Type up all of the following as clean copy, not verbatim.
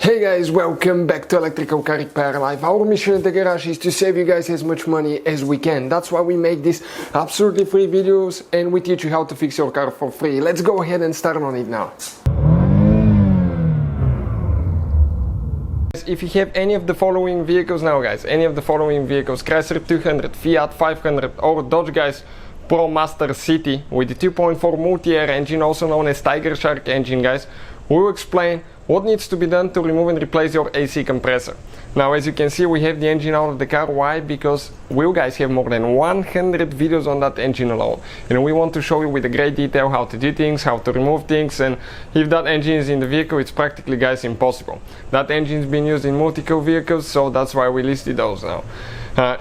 Hey guys, welcome back to Electrical Car Repair Live. Our mission at the garage is to save you guys as much money as we can. That's why we make these absolutely free videos and we teach you how to fix your car for free. Let's go ahead and start on it now. If you have any of the following vehicles now guys, any of the following vehicles, Chrysler 200, Fiat 500 or Dodge guys, ProMaster City with the 2.4 multi-air engine, also known as Tiger Shark engine guys, we will explain what needs to be done to remove and replace your AC compressor. Now as you can see, we have the engine out of the car. Why? Because we guys have more than 100 videos on that engine alone, and we want to show you with a great detail how to do things, how to remove things, and if that engine is in the vehicle, it's practically guys impossible. That engine's been used in multiple vehicles, so that's why we listed those now.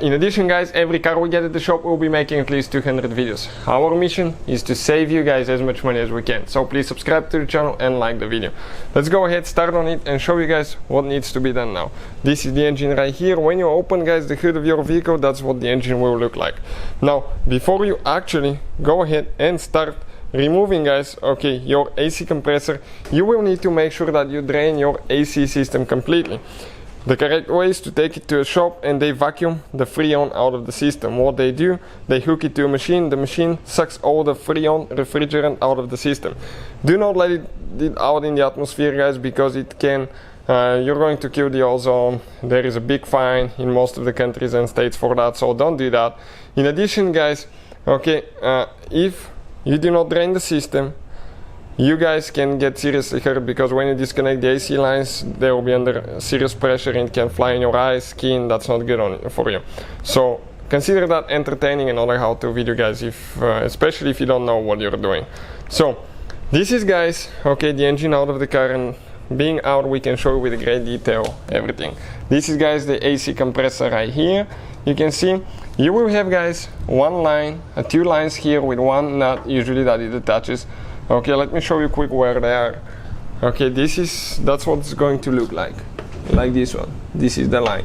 In addition guys, every car we get at the shop will be making at least 200 videos. Our mission is to save you guys as much money as we can, so please subscribe to the channel and like the video. Let's go ahead, start on it and show you guys what needs to be done now. This is the engine right here. When you open guys the hood of your vehicle, that's what the engine will look like. Now before you actually go ahead and start removing guys, okay, your AC compressor, you will need to make sure that you drain your AC system completely. The correct way is to take it to a shop and they vacuum the Freon out of the system. What they do, they hook it to a machine, the machine sucks all the Freon refrigerant out of the system. Do not let it out in the atmosphere guys, because it can, you're going to kill the ozone. There is a big fine in most of the countries and states for that, so don't do that. In addition guys, okay, if you do not drain the system, you guys can get seriously hurt, because when you disconnect the AC lines, they will be under serious pressure and can fly in your eyes, skin. That's not good for you. So consider that entertaining another how-to video guys, if especially if you don't know what you're doing. So this is guys, okay, the engine out of the car, and being out we can show you with great detail everything. This is guys the AC compressor right here. You can see you will have guys one line, two lines here with one nut usually that it attaches. Okay, let me show you quick where they are. Okay, that's what it's going to look like this one. This is the line,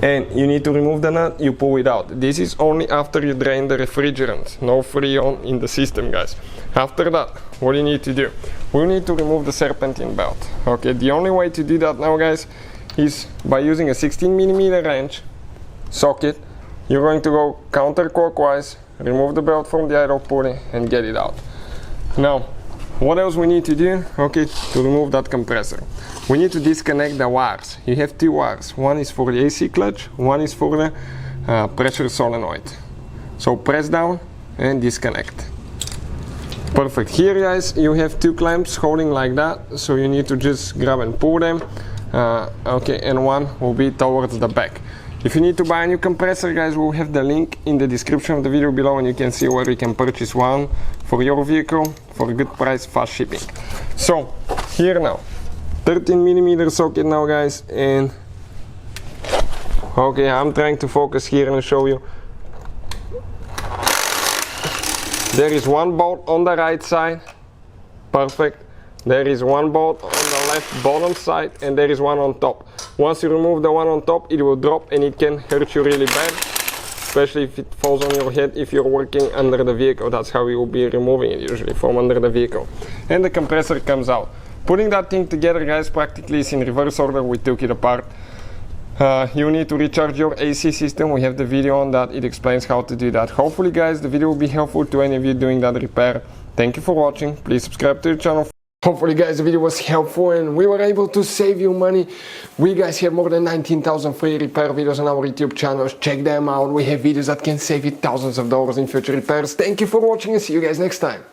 and you need to remove the nut, you pull it out. This is only after you drain the refrigerant, no Freon in the system guys. After that, what you need to do, we need to remove the serpentine belt. Okay, the only way to do that now guys is by using a 16mm wrench socket. You're going to go counterclockwise, remove the belt from the idle pulley and get it out. Now, what else we need to do, okay, to remove that compressor? We need to disconnect the wires. You have two wires. One is for the AC clutch, one is for the pressure solenoid. So press down and disconnect. Perfect. Here guys, you have two clamps holding like that, so you need to just grab and pull them. Okay, and one will be towards the back. If you need to buy a new compressor guys, we'll have the link in the description of the video below, and you can see where you can purchase one for your vehicle for a good price, fast shipping. So here now, 13mm socket now guys, and okay, I'm trying to focus here and show you. There is one bolt on the right side, perfect. There is one bolt on the left bottom side, and there is one on top. Once you remove the one on top, it will drop and it can hurt you really bad, especially if it falls on your head if you're working under the vehicle. That's how you will be removing it usually, from under the vehicle. And the compressor comes out. Putting that thing together guys practically is in reverse order. We took it apart. You need to recharge your AC system. We have the video on that. It explains how to do that. Hopefully guys the video will be helpful to any of you doing that repair. Thank you for watching. Please subscribe to the channel. Hopefully guys the video was helpful and we were able to save you money. We guys have more than 19,000 free repair videos on our YouTube channels. Check them out. We have videos that can save you thousands of dollars in future repairs. Thank you for watching and see you guys next time.